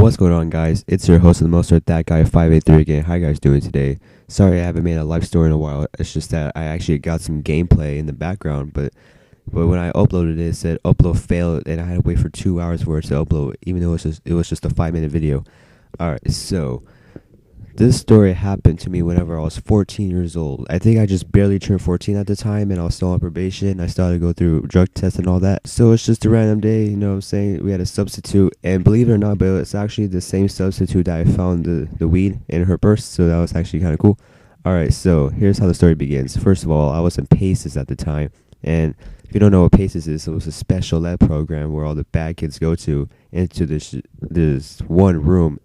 What's going on, guys? It's your host of the most that guy 583 again. How you guys doing today? Sorry, I haven't made a live story in a while. It's just that I actually got some gameplay in the background, but when I uploaded it said upload failed, and I had to wait for 2 hours for it to upload, even though it was just a 5 minute video. All right, so this story happened to me whenever I was 14 years old. I think I just barely turned 14 at the time, and I was still on probation. I started to go through drug tests and all that. So it's just a random day, you know what I'm saying? We had a substitute, and believe it or not, but it's actually the same substitute that I found the weed in her purse, so that was actually kind of cool. All right, so here's how the story begins. First of all, I was in PACES at the time, and if you don't know what PACES is, it was a special ed program where all the bad kids go to into this one room,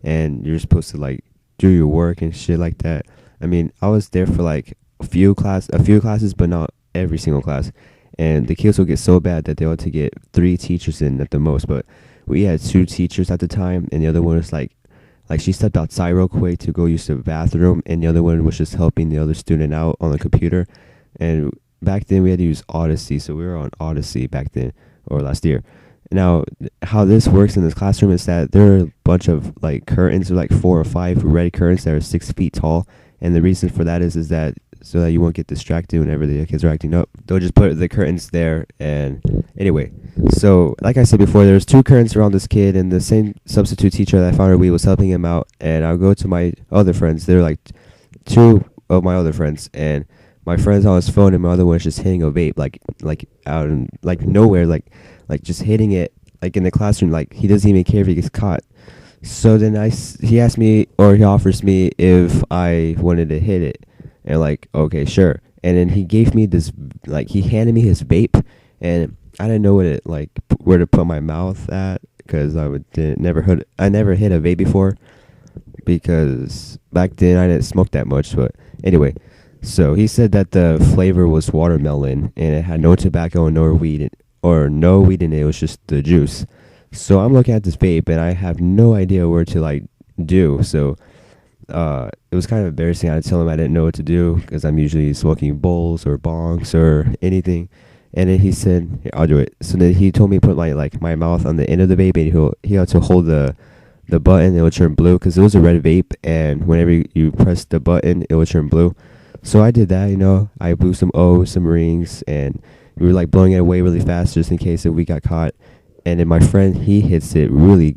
and you're supposed to like do your work and shit like that. I mean, I was there for like a few classes, but not every single class. And the kids will get so bad that they ought to get 3 teachers in at the most. But we had 2 teachers at the time, and the other one was like she stepped outside real quick to go use the bathroom, and the other one was just helping the other student out on the computer. And back then we had to use Odyssey, so we were on Odyssey back then, or last year. Now, how this works in this classroom is that there are a bunch of like curtains, like 4 or 5 red curtains that are 6 feet tall, and the reason for that is that so that you won't get distracted whenever the kids are acting up. They'll just put the curtains there, and anyway. So, like I said before, there's 2 curtains around this kid, and the same substitute teacher that I found her weed was helping him out, and I'll go to my other friends. They're like 2 of my other friends, and my friend's on his phone, and my other one's just hitting a vape, like out in like nowhere, like just hitting it like in the classroom, like he doesn't even care if he gets caught. So then he asked me, or he offers me if I wanted to hit it, and like, okay, sure. And then he gave me this, like he handed me his vape, and I didn't know where to put my mouth at, because I never hit a vape before, because back then I didn't smoke that much. But anyway, so he said that the flavor was watermelon, and it had no tobacco and no weed in it. It was just the juice. So I'm looking at this vape, and I have no idea where to like do. So it was kind of embarrassing. I had to tell him I didn't know what to do, because I'm usually smoking bowls or bongs or anything. And then he said, "Here, I'll do it." So then he told me to put my mouth on the end of the vape, and he had to hold the button. It would turn blue, because it was a red vape, and whenever you press the button, it would turn blue. So I did that, I blew some O's, some rings, and we were like blowing it away really fast just in case if we got caught. And then my friend, he hits it really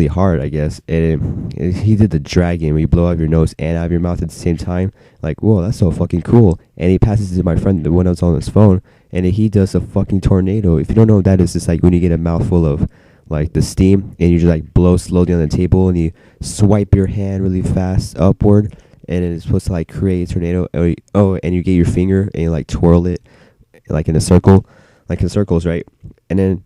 hard, I guess. And he did the dragon where you blow out your nose and out of your mouth at the same time. Like, whoa, that's so fucking cool. And he passes it to my friend, the one that's on his phone, and then he does a fucking tornado. If you don't know what that is, it's like when you get a mouthful of like the steam, and you just like blow slowly on the table, and you swipe your hand really fast upward, and it's supposed to like create a tornado. And you get your finger and you like twirl it like in a circle, like in circles, right? And then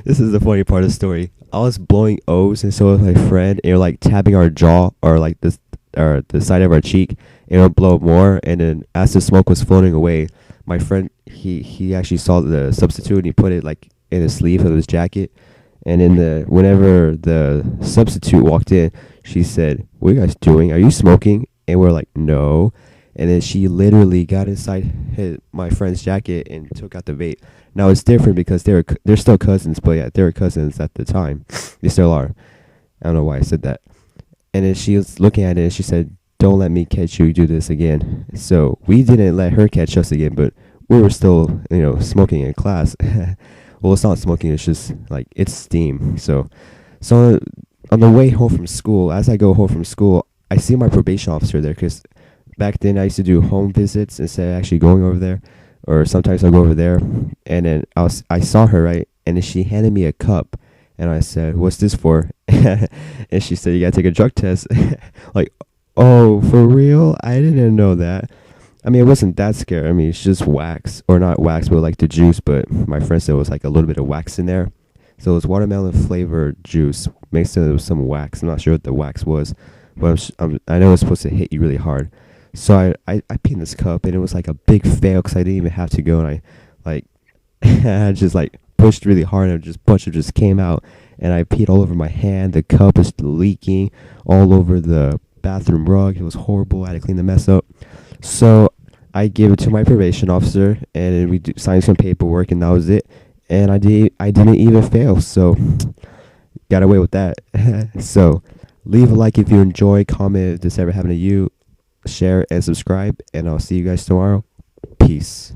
this is the funny part of the story. I was blowing O's, and so was my friend, and you're like tapping our jaw or like this or the side of our cheek, and it'll blow more. And then as the smoke was floating away, my friend he actually saw the substitute, and he put it like in the sleeve of his jacket. And whenever the substitute walked in, she said, "What are you guys doing? Are you smoking?" And we're like, "No." And then she literally got inside my friend's jacket and took out the vape. Now it's different because they're still cousins, but yeah, they were cousins at the time. They still are. I don't know why I said that. And then she was looking at it, and she said, "Don't let me catch you do this again." So we didn't let her catch us again, but we were still, smoking in class. Well, it's not smoking, it's just like it's steam. So on the way home from school, as I go home from school, I see my probation officer there, because back then I used to do home visits instead of actually going over there, or sometimes I'll go over there. And then I saw her, right, and then she handed me a cup, and I said, "What's this for?" And she said, "You gotta take a drug test." Like, oh, for real? I didn't know that. I mean, it wasn't that scary. I mean, it's just wax, or not wax, but like the juice. But my friend said it was like a little bit of wax in there. So it was watermelon flavored juice mixed with some wax. I'm not sure what the wax was, but I know it's supposed to hit you really hard. So I peed in this cup, and it was like a big fail, because I didn't even have to go, and I just like pushed really hard, and just bunch of just came out, and I peed all over my hand. The cup was leaking all over the bathroom rug. It was horrible. I had to clean the mess up. So I gave it to my probation officer, and we signed some paperwork, and that was it. And I didn't even fail. So got away with that. So, leave a like if you enjoy, comment if this ever happened to you, share and subscribe, and I'll see you guys tomorrow. Peace.